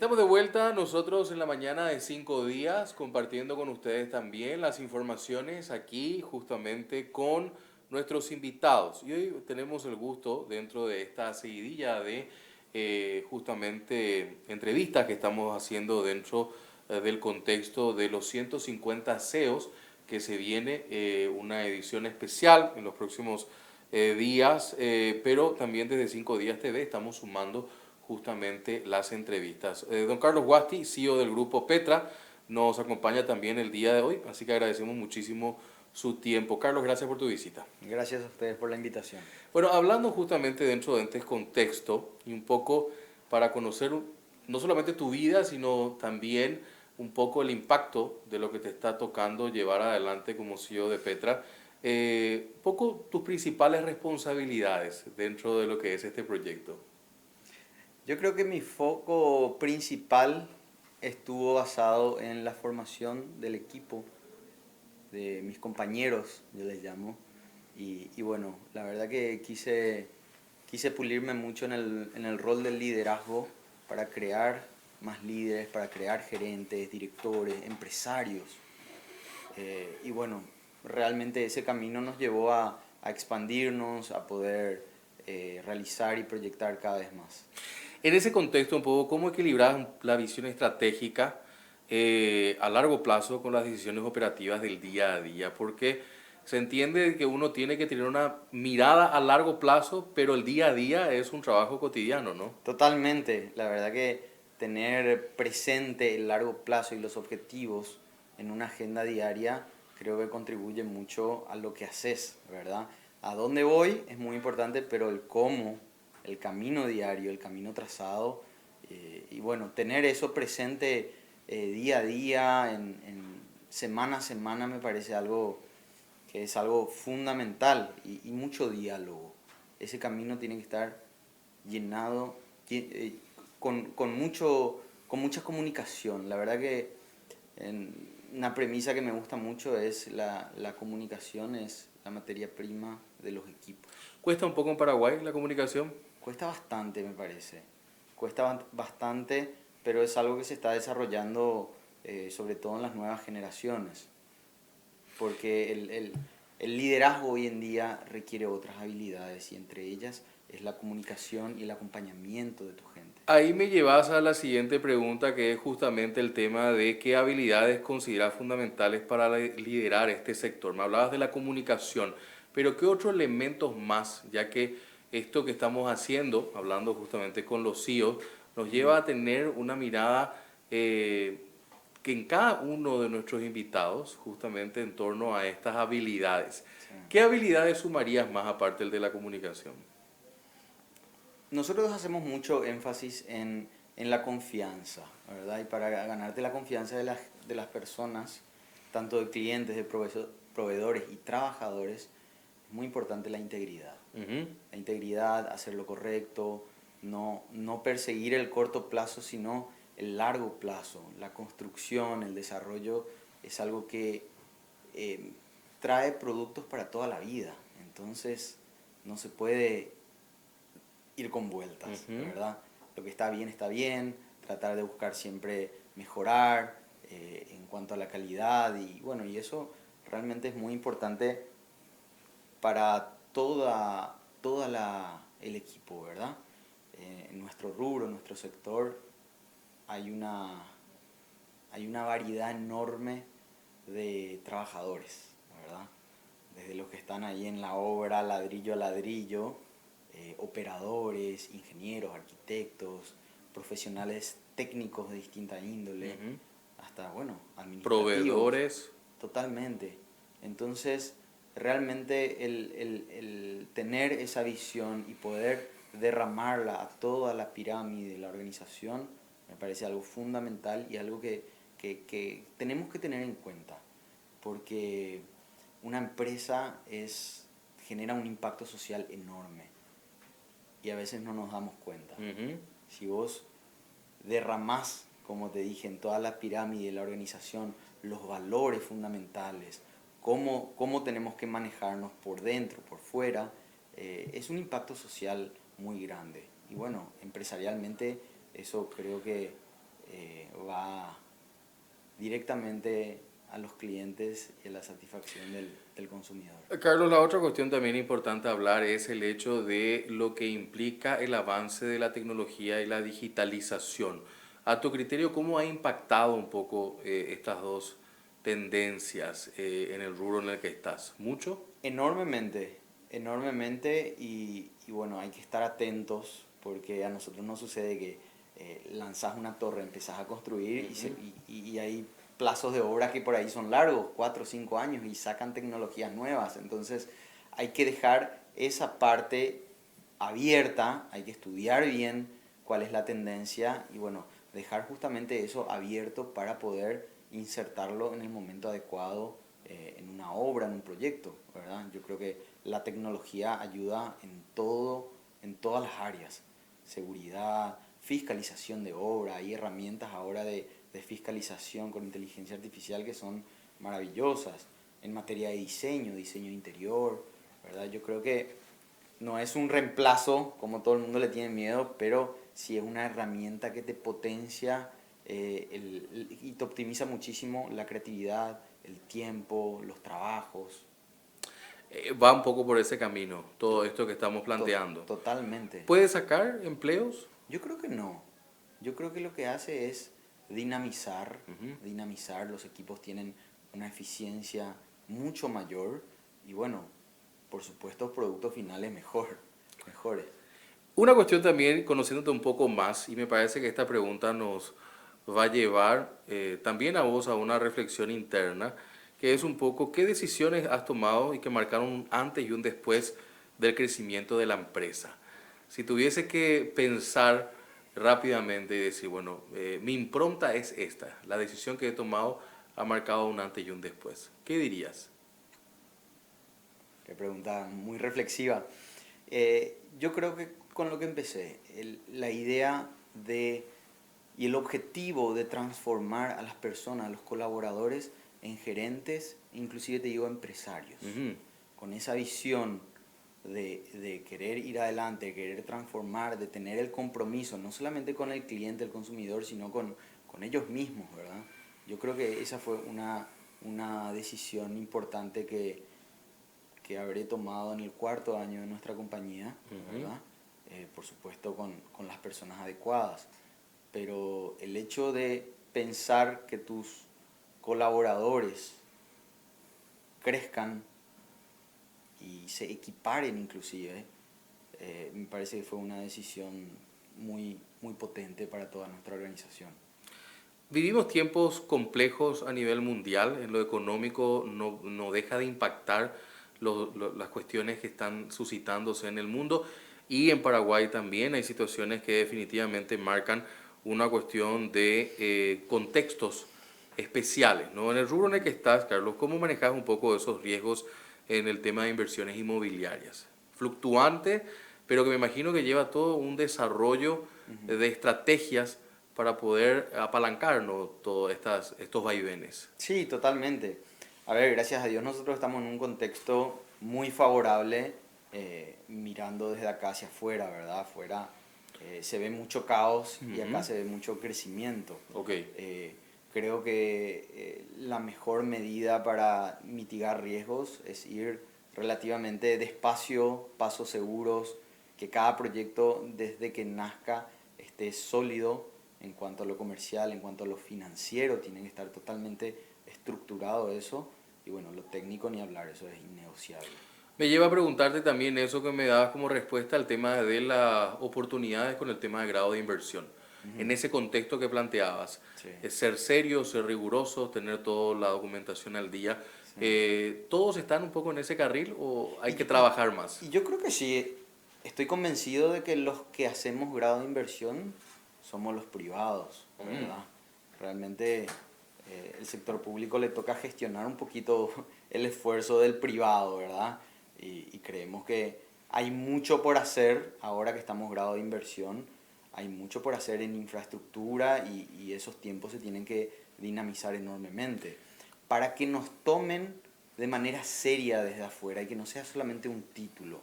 Estamos de vuelta nosotros en la mañana de 5 días, compartiendo con ustedes también las informaciones aquí justamente con nuestros invitados. Y hoy tenemos el gusto dentro de esta seguidilla de justamente entrevistas que estamos haciendo dentro del contexto de los 150 CEOs que se viene una edición especial en los próximos días, pero también desde 5 días TV estamos sumando justamente las entrevistas. Don Carlos Guasti, CEO del Grupo Petra, nos acompaña también el día de hoy, así que agradecemos muchísimo su tiempo. Carlos, gracias por tu visita. Gracias a ustedes por la invitación. Bueno, hablando justamente dentro de este contexto y un poco para conocer no solamente tu vida, sino también un poco el impacto de lo que te está tocando llevar adelante como CEO de Petra, un poco tus principales responsabilidades dentro de lo que es este proyecto. Yo creo que mi foco principal estuvo basado en la formación del equipo, de mis compañeros, yo les llamo. Y bueno, la verdad que quise pulirme mucho en el rol del liderazgo para crear más líderes, para crear gerentes, directores, empresarios. Y bueno, realmente ese camino nos llevó a expandirnos, a poder realizar y proyectar cada vez más. En ese contexto, un poco, ¿cómo equilibrar la visión estratégica a largo plazo con las decisiones operativas del día a día? Porque se entiende que uno tiene que tener una mirada a largo plazo, pero el día a día es un trabajo cotidiano, ¿no? Totalmente, la verdad que tener presente el largo plazo y los objetivos en una agenda diaria creo que contribuye mucho a lo que haces, ¿verdad? A dónde voy es muy importante, pero el cómo, el camino diario, el camino trazado, y bueno, tener eso presente día a día, en semana a semana me parece algo que es algo fundamental y mucho diálogo. Ese camino tiene que estar llenado eh, con mucha comunicación. La verdad que una premisa que me gusta mucho es la comunicación, es la materia prima de los equipos. Cuesta un poco en Paraguay la comunicación. Cuesta bastante, me parece. Cuesta bastante, pero es algo que se está desarrollando sobre todo en las nuevas generaciones. Porque el liderazgo hoy en día requiere otras habilidades y entre ellas es la comunicación y el acompañamiento de tu gente. Ahí me llevas a la siguiente pregunta, que es justamente el tema de qué habilidades consideras fundamentales para liderar este sector. Me hablabas de la comunicación, pero ¿qué otros elementos más? Ya que esto que estamos haciendo, hablando justamente con los CEOs, nos lleva a tener una mirada que en cada uno de nuestros invitados, justamente en torno a estas habilidades. Sí. ¿Qué habilidades sumarías más aparte del de la comunicación? Nosotros hacemos mucho énfasis en la confianza, ¿verdad? Y para ganarte la confianza de las personas, tanto de clientes, de proveedores y trabajadores, es muy importante la integridad. Ujú. La integridad, hacer lo correcto, no perseguir el corto plazo, sino el largo plazo. La construcción, el desarrollo es algo que eh, trae productos para toda la vida. Entonces, no se puede ir con vueltas, Ujú. ¿verdad? Lo que está bien, tratar de buscar siempre mejorar en cuanto a la calidad y bueno, y eso realmente es muy importante para el equipo, ¿verdad? En nuestro rubro, en nuestro sector, hay hay una variedad enorme de trabajadores, ¿verdad? Desde los que están ahí en la obra, ladrillo a ladrillo, operadores, ingenieros, arquitectos, profesionales técnicos de distinta índole, Ujú. hasta, bueno, administrativos, Proveedores. totalmente. Entonces, realmente el tener esa visión y poder derramarla a toda la pirámide de la organización me parece algo fundamental y algo que tenemos que tener en cuenta, porque una empresa genera un impacto social enorme y a veces no nos damos cuenta. Ujú. Si vos derramás, como te dije, en toda la pirámide de la organización, los valores fundamentales, cómo tenemos que manejarnos por dentro, por fuera, es un impacto social muy grande. Y bueno, empresarialmente eso creo que va directamente a los clientes y a la satisfacción del consumidor. Carlos, la otra cuestión también importante hablar es el hecho de lo que implica el avance de la tecnología y la digitalización. A tu criterio, ¿cómo ha impactado un poco estas dos tendencias en el rubro en el que estás? ¿Mucho? Enormemente, enormemente y bueno, hay que estar atentos porque a nosotros nos sucede que lanzás una torre, empezás a construir y hay plazos de obra que por ahí son largos, 4 o 5 años y sacan tecnologías nuevas. Entonces hay que dejar esa parte abierta, hay que estudiar bien cuál es la tendencia y bueno, dejar justamente eso abierto para poder insertarlo en el momento adecuado en una obra, en un proyecto, ¿verdad? Yo creo que la tecnología ayuda en todo, en todas las áreas, seguridad, fiscalización de obra, hay herramientas ahora de fiscalización con inteligencia artificial que son maravillosas, en materia de diseño, diseño interior, ¿verdad? Yo creo que no es un reemplazo, como todo el mundo le tiene miedo, pero sí es una herramienta que te potencia y te optimiza muchísimo la creatividad, el tiempo, los trabajos. Va un poco por ese camino, todo esto que estamos planteando. Totalmente. ¿Puede sacar empleos? Yo creo que no. Yo creo que lo que hace es dinamizar, Ujú. dinamizar. Los equipos tienen una eficiencia mucho mayor y bueno, por supuesto, productos finales mejores. Una cuestión también, conociéndote un poco más, y me parece que esta pregunta nos va a llevar también a vos a una reflexión interna, que es un poco qué decisiones has tomado y que marcaron un antes y un después del crecimiento de la empresa. Si tuviese que pensar rápidamente y decir, bueno, mi impronta es esta, la decisión que he tomado ha marcado un antes y un después, ¿qué dirías? Qué pregunta muy reflexiva. Yo creo que con lo que empecé, la idea de y el objetivo de transformar a las personas, a los colaboradores, en gerentes, inclusive te digo empresarios, Ujú. con esa visión de querer ir adelante, de querer transformar, de tener el compromiso, no solamente con el cliente, el consumidor, sino con ellos mismos, ¿verdad? Yo creo que esa fue una decisión importante que habré tomado en el 4.º año de nuestra compañía, Ujú. ¿verdad? Por supuesto con las personas adecuadas, pero el hecho de pensar que tus colaboradores crezcan y se equiparen inclusive, me parece que fue una decisión muy potente para toda nuestra organización. Vivimos tiempos complejos a nivel mundial, en lo económico no deja de impactar las cuestiones que están suscitándose en el mundo y en Paraguay también hay situaciones que definitivamente marcan una cuestión de contextos especiales, ¿no? En el rubro en el que estás, Carlos, ¿cómo manejas un poco esos riesgos en el tema de inversiones inmobiliarias? Fluctuante, pero que me imagino que lleva todo un desarrollo Ujú. de estrategias para poder apalancarnos todos estos vaivenes. Sí, totalmente. A ver, gracias a Dios nosotros estamos en un contexto muy favorable, mirando desde acá hacia afuera, ¿verdad? Afuera se ve mucho caos y acá Ujú. se ve mucho crecimiento. Ok. Creo que la mejor medida para mitigar riesgos es ir relativamente despacio, pasos seguros, que cada proyecto desde que nazca esté sólido en cuanto a lo comercial, en cuanto a lo financiero, tienen que estar totalmente estructurado eso. Y bueno, lo técnico ni hablar, eso es innegociable. Me lleva a preguntarte también eso que me dabas como respuesta al tema de las oportunidades con el tema de grado de inversión. En Ujú. ese contexto que planteabas, Sí, es ser serios, ser rigurosos, tener toda la documentación al día. sí. ¿Todos están un poco en ese carril o hay Y, que yo- y- trabajar más? y yo creo que sí, estoy convencido de que los que hacemos grado de inversión somos los privados, Mm. ¿verdad? Realmente el sector público le toca gestionar un poquito el esfuerzo del privado, ¿verdad? Y creemos que hay mucho por hacer ahora que estamos grado de inversión, hay mucho por hacer en infraestructura y esos tiempos se tienen que dinamizar enormemente para que nos tomen de manera seria desde afuera y que no sea solamente un título.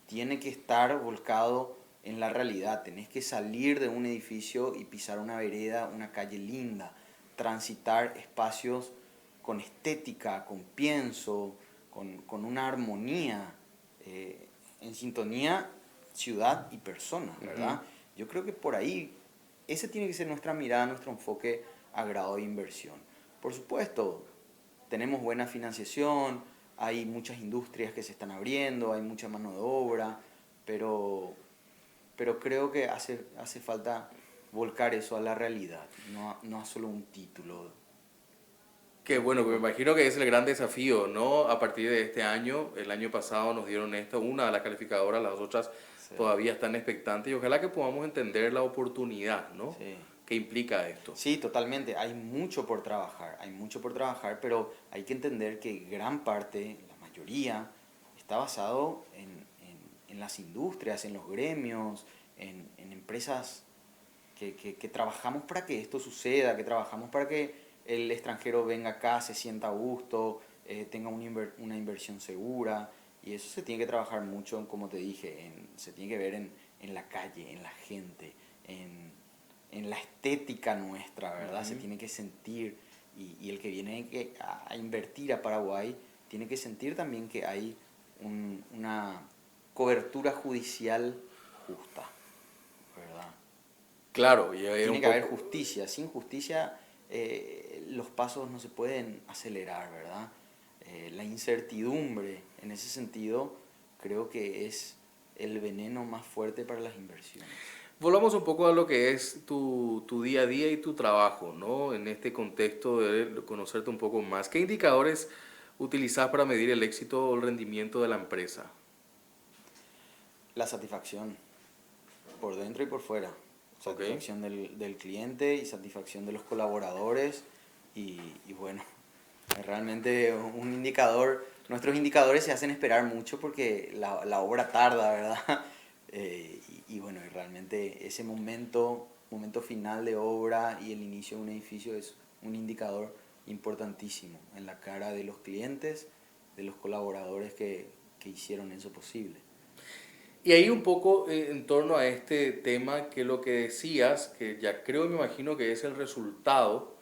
Tiene que estar volcado en la realidad. Tenés que salir de un edificio y pisar una vereda, una calle linda, transitar espacios con estética, con pienso, con una armonía, en sintonía ciudad y persona, ¿verdad? Ujú. Yo creo que por ahí, ese tiene que ser nuestra mirada, nuestro enfoque a grado de inversión. Por supuesto, tenemos buena financiación, hay muchas industrias que se están abriendo, hay mucha mano de obra, pero, pero creo que hace falta volcar eso a la realidad, no a solo un título. Que bueno, me imagino que es el gran desafío, ¿no? A partir de este año, el año pasado nos dieron esto, una de las calificadoras, las otras Sí, todavía están expectantes y ojalá que podamos entender la oportunidad, ¿no? sí. ¿Qué implica esto? Sí, totalmente. Hay mucho por trabajar, pero hay que entender que gran parte, la mayoría, está basado en las industrias, en los gremios, en empresas que trabajamos para que esto suceda, que trabajamos para que el extranjero venga acá, se sienta a gusto, tenga una inversión segura. Y eso se tiene que trabajar mucho, como te dije, se tiene que ver en la calle, en la gente, en la estética nuestra, ¿verdad? Se Ujú. tiene que sentir, y el que viene a invertir a Paraguay tiene que sentir también que hay una cobertura judicial justa, ¿verdad? Claro, y es Tiene un que haber poco, justicia. Sin justicia los pasos no se pueden acelerar, ¿verdad? La incertidumbre, en ese sentido, creo que es el veneno más fuerte para las inversiones. volvamos un poco a lo que es tu día a día y tu trabajo, ¿no? En este contexto de conocerte un poco más. ¿Qué indicadores utilizas para medir el éxito o el rendimiento de la empresa? La satisfacción, por dentro y por fuera. ¿Ok? Satisfacción del cliente y satisfacción de los colaboradores. Y bueno, es realmente un indicador. Nuestros indicadores se hacen esperar mucho porque la obra tarda, ¿verdad? Y bueno, y realmente ese momento final de obra y el inicio de un edificio es un indicador importantísimo en la cara de los clientes, de los colaboradores que hicieron eso posible. Y ahí un poco en torno a este tema que lo que decías, que ya creo y me imagino que es el resultado,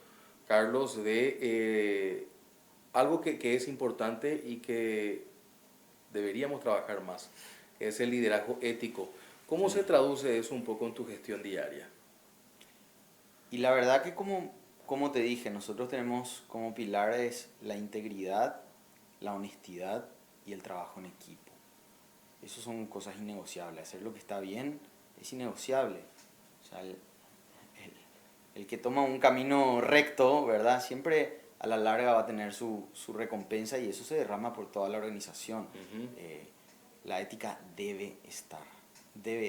Carlos, de algo que es importante y que deberíamos trabajar más, que es el liderazgo ético. ¿Cómo Sí. se traduce eso un poco en tu gestión diaria? Y la verdad que como te dije, nosotros tenemos como pilares la integridad, la honestidad y el trabajo en equipo. Esas son cosas innegociables. Hacer lo que está bien es innegociable. O sea, el que toma un camino recto, ¿verdad? Siempre a la larga va a tener su recompensa y eso se derrama por toda la organización. Ujú. Eh, la ética debe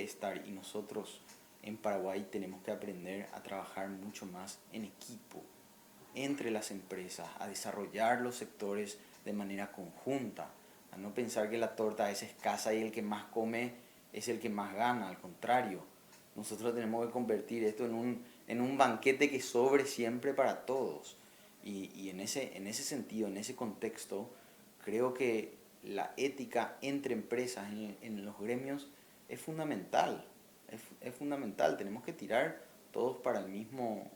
estar y nosotros en Paraguay tenemos que aprender a trabajar mucho más en equipo, entre las empresas, a desarrollar los sectores de manera conjunta, a no pensar que la torta es escasa y el que más come es el que más gana, al contrario, nosotros tenemos que convertir esto en un banquete que sobre siempre para todos. Y en ese sentido, en ese contexto, creo que la ética entre empresas en los gremios es fundamental. Es fundamental. Tenemos que tirar todos para el mismo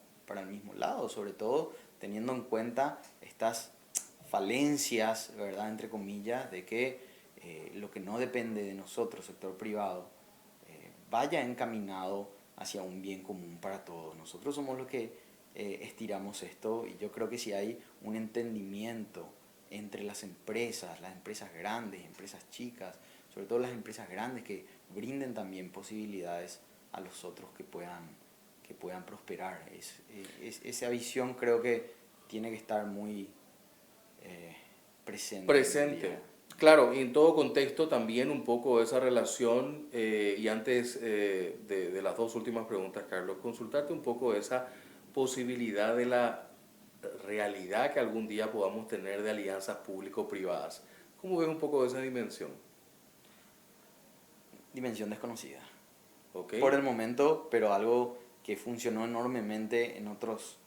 lado, sobre todo teniendo en cuenta estas falencias, ¿verdad? Entre comillas, de que lo que no depende de nosotros, sector privado, vaya encaminado hacia un bien común para todos. Nosotros somos los que estiramos esto y yo creo que si hay un entendimiento entre las empresas grandes, empresas chicas, sobre todo las empresas grandes que brinden también posibilidades a los otros que puedan prosperar. Esa visión creo que tiene que estar muy presente en el Presente. día. Claro, y en todo contexto también un poco esa relación, y antes de las dos últimas preguntas, Carlos, consultarte un poco esa posibilidad de la realidad que algún día podamos tener de alianzas público-privadas. ¿Cómo ves un poco esa dimensión? Dimensión desconocida. ¿Ok? Por el momento, pero algo que funcionó enormemente en otros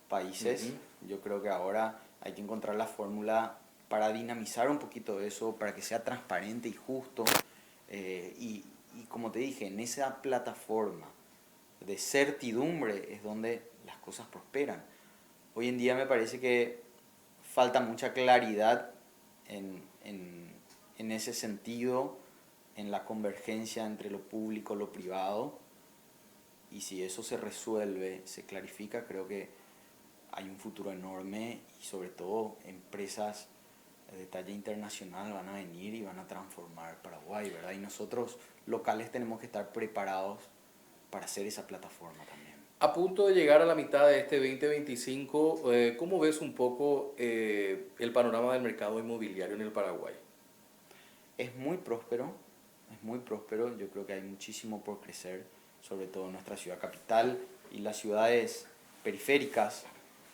países. Ujú. Yo creo que ahora hay que encontrar la fórmula para dinamizar un poquito eso, para que sea transparente y justo, y como te dije, en esa plataforma de certidumbre es donde las cosas prosperan. Hoy en día me parece que falta mucha claridad en ese sentido, en la convergencia entre lo público y lo privado. Y si eso se resuelve, se clarifica, creo que hay un futuro enorme y sobre todo empresas de talla internacional van a venir y van a transformar Paraguay, ¿verdad? Y nosotros locales tenemos que estar preparados para hacer esa plataforma también. A punto de llegar a la mitad de este 2025, ¿cómo ves un poco el panorama del mercado inmobiliario en el Paraguay? Es muy próspero, yo creo que hay muchísimo por crecer, sobre todo en nuestra ciudad capital y las ciudades periféricas.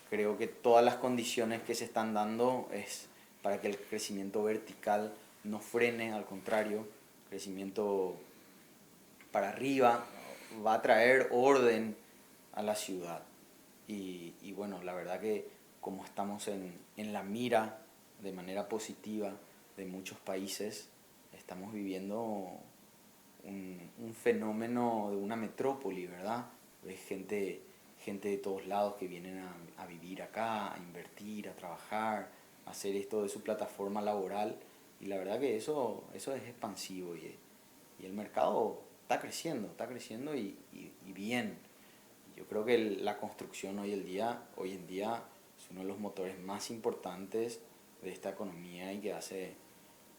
Creo que todas las condiciones que se están dando es para que el crecimiento vertical no frene, al contrario, crecimiento para arriba va a traer orden a la ciudad. Y bueno, la verdad que como estamos en la mira de manera positiva de muchos países, estamos viviendo un fenómeno de una metrópoli, ¿verdad? De gente de todos lados que vienen a vivir acá, a invertir, a trabajar, a hacer esto de su plataforma laboral. Y la verdad que eso es expansivo y el mercado está creciendo y bien. Yo creo que la construcción hoy en día es uno de los motores más importantes de esta economía y que hace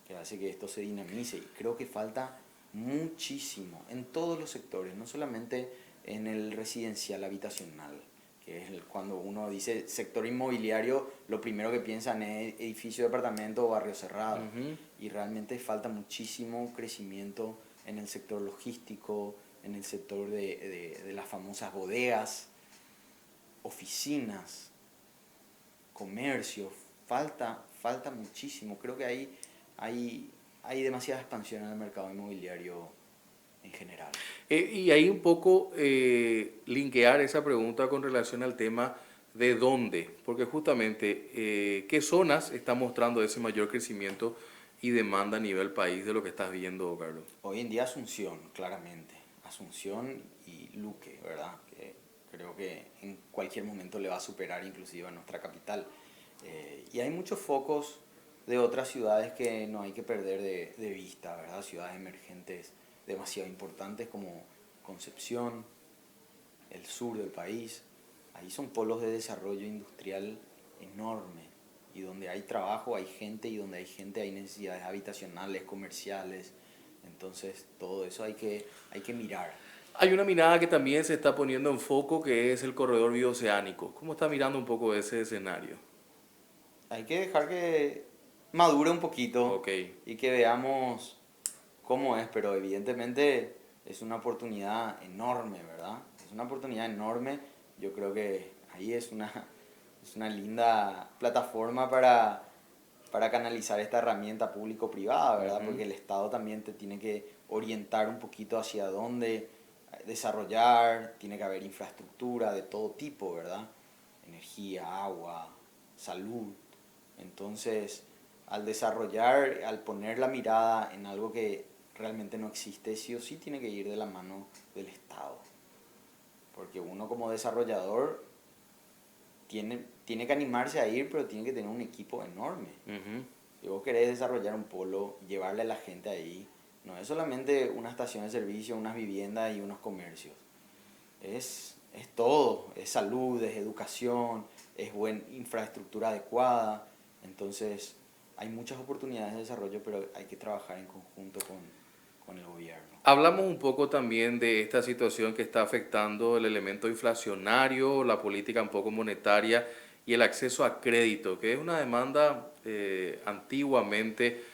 que esto se dinamice. Y creo que falta muchísimo en todos los sectores, no solamente en el residencial habitacional, que es cuando uno dice sector inmobiliario, lo primero que piensan es edificio de departamento o barrio cerrado. Ujú. Y realmente falta muchísimo crecimiento en el sector logístico, en el sector de las famosas bodegas, oficinas, comercio. Falta muchísimo. Creo que hay demasiada expansión en el mercado inmobiliario en general. Y ahí un poco linkear esa pregunta con relación al tema de dónde, porque justamente qué zonas están mostrando ese mayor crecimiento y demanda a nivel país de lo que estás viendo, Carlos. Hoy en día Asunción, claramente. Asunción y Luque, ¿verdad? Que creo que en cualquier momento le va a superar inclusive a nuestra capital. Y hay muchos focos de otras ciudades que no hay que perder de vista, ¿verdad? Ciudades emergentes demasiado importantes como Concepción, el sur del país. Ahí son polos de desarrollo industrial enorme y donde hay trabajo hay gente y donde hay gente hay necesidades habitacionales, comerciales. Entonces todo eso hay que mirar. Hay una mirada que también se está poniendo en foco, que es el corredor bioceánico. ¿Cómo está mirando un poco ese escenario? Hay que dejar que madure un poquito Ok. y que veamos cómo es, pero evidentemente es una oportunidad enorme, ¿verdad? Es una oportunidad enorme. Yo creo que ahí es una linda plataforma para canalizar esta herramienta público-privada, ¿verdad? Ujú. Porque el Estado también te tiene que orientar un poquito hacia dónde desarrollar, tiene que haber infraestructura de todo tipo, ¿verdad? Energía, agua, salud. Entonces, al desarrollar, al poner la mirada en algo que realmente no existe, sí o sí tiene que ir de la mano del Estado. Porque uno como desarrollador tiene que animarse a ir, pero tiene que tener un equipo enorme. Ujú. Si vos querés desarrollar un polo y llevarle a la gente ahí, no es solamente una estación de servicio, unas viviendas y unos comercios. Es todo, es salud, es educación, es buena infraestructura adecuada. Entonces, hay muchas oportunidades de desarrollo, pero hay que trabajar en conjunto con el gobierno. Hablamos un poco también de esta situación que está afectando el elemento inflacionario, la política un poco monetaria y el acceso a crédito, que es una demanda antiguamente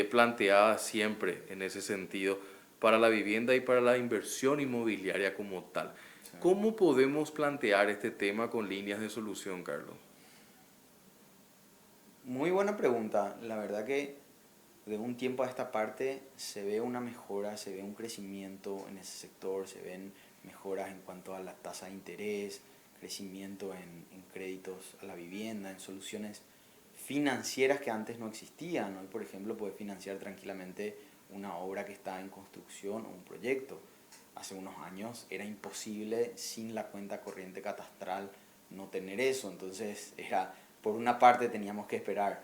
planteada siempre en ese sentido para la vivienda y para la inversión inmobiliaria como tal. Sí. ¿Cómo podemos plantear este tema con líneas de solución, Carlos? Muy buena pregunta. La verdad que de un tiempo a esta parte se ve una mejora, se ve un crecimiento en ese sector, se ven mejoras en cuanto a la tasa de interés, crecimiento en créditos a la vivienda, en soluciones financieras que antes no existían. Hoy, por ejemplo, puedes financiar tranquilamente una obra que está en construcción o un proyecto. Hace unos años era imposible sin la cuenta corriente catastral no tener eso, entonces era, por una parte teníamos que esperar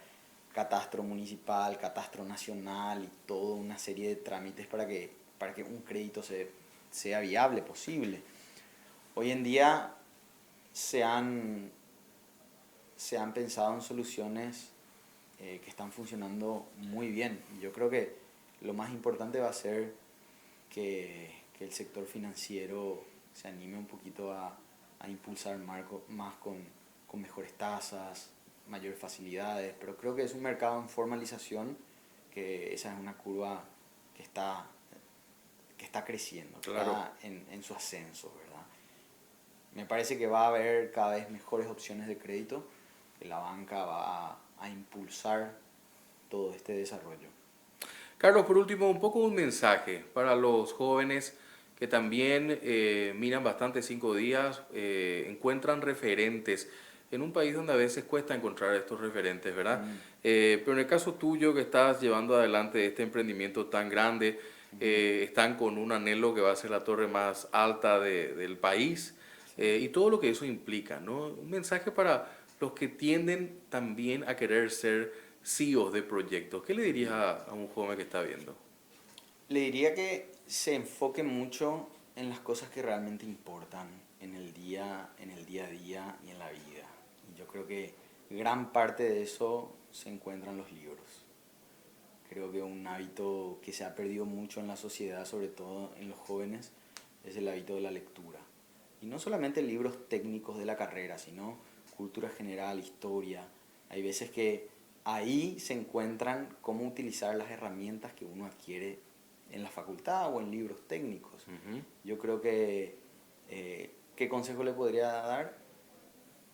catastro municipal, catastro nacional y toda una serie de trámites para que un crédito sea viable, posible. Hoy en día se han pensado en soluciones que están funcionando muy bien. Y yo creo que lo más importante va a ser que el sector financiero se anime un poquito a impulsar más con mejores tasas, mayores facilidades, pero creo que es un mercado en formalización, que esa es una curva que está creciendo, Claro. está en su ascenso, ¿verdad? Me parece que va a haber cada vez mejores opciones de crédito, que la banca va a impulsar todo este desarrollo. Carlos, por último, un poco un mensaje para los jóvenes que también miran bastante 5 días, encuentran referentes en un país donde a veces cuesta encontrar estos referentes, ¿verdad? Mm, Pero en el caso tuyo que estás llevando adelante este emprendimiento tan grande, ujú, están con un anhelo que va a ser la torre más alta del país, sí. y todo lo que eso implica, ¿no? Un mensaje para los que tienden también a querer ser CEOs de proyectos. ¿Qué le dirías a un joven que está viendo? Le diría que se enfoque mucho en las cosas que realmente importan en el día a día y en la vida. Y yo creo que gran parte de eso se encuentra en los libros. Creo que un hábito que se ha perdido mucho en la sociedad, sobre todo en los jóvenes, es el hábito de la lectura. Y no solamente libros técnicos de la carrera, sino cultura general, historia. Hay veces que ahí se encuentran cómo utilizar las herramientas que uno adquiere en la facultad o en libros técnicos. Ujú. Yo creo que, ¿qué consejo le podría dar?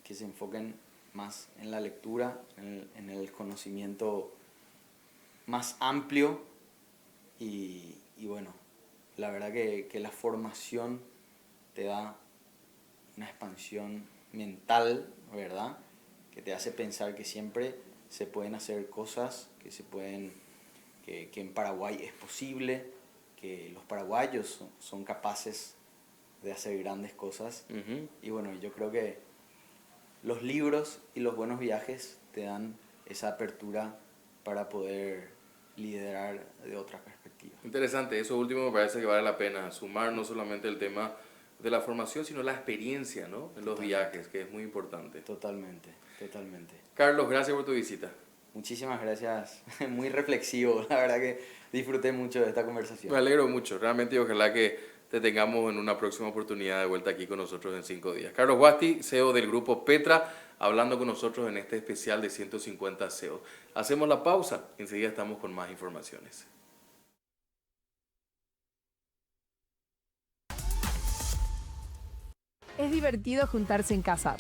Que se enfoquen más en la lectura, en el conocimiento más amplio y bueno, la verdad que la formación te da una expansión mental, ¿verdad? Que te hace pensar que siempre se pueden hacer cosas, que en Paraguay es posible, que los paraguayos son capaces de hacer grandes cosas. Ujú. Y bueno, yo creo que los libros y los buenos viajes te dan esa apertura para poder liderar de otra perspectiva. Interesante, eso último me parece que vale la pena sumar no solamente el tema de la formación, sino la experiencia, ¿no? En los Totalmente, viajes, que es muy importante. totalmente, totalmente. Carlos, gracias por tu visita. Muchísimas gracias, muy reflexivo, la verdad que disfruté mucho de esta Me conversación. alegro mucho, realmente y ojalá que te tengamos en una próxima oportunidad de vuelta aquí con nosotros en 5 días. Carlos Guasti, CEO del grupo Petra, hablando con nosotros en este especial de 150 CEO. Hacemos la pausa, enseguida estamos con más informaciones. Es divertido juntarse en casa,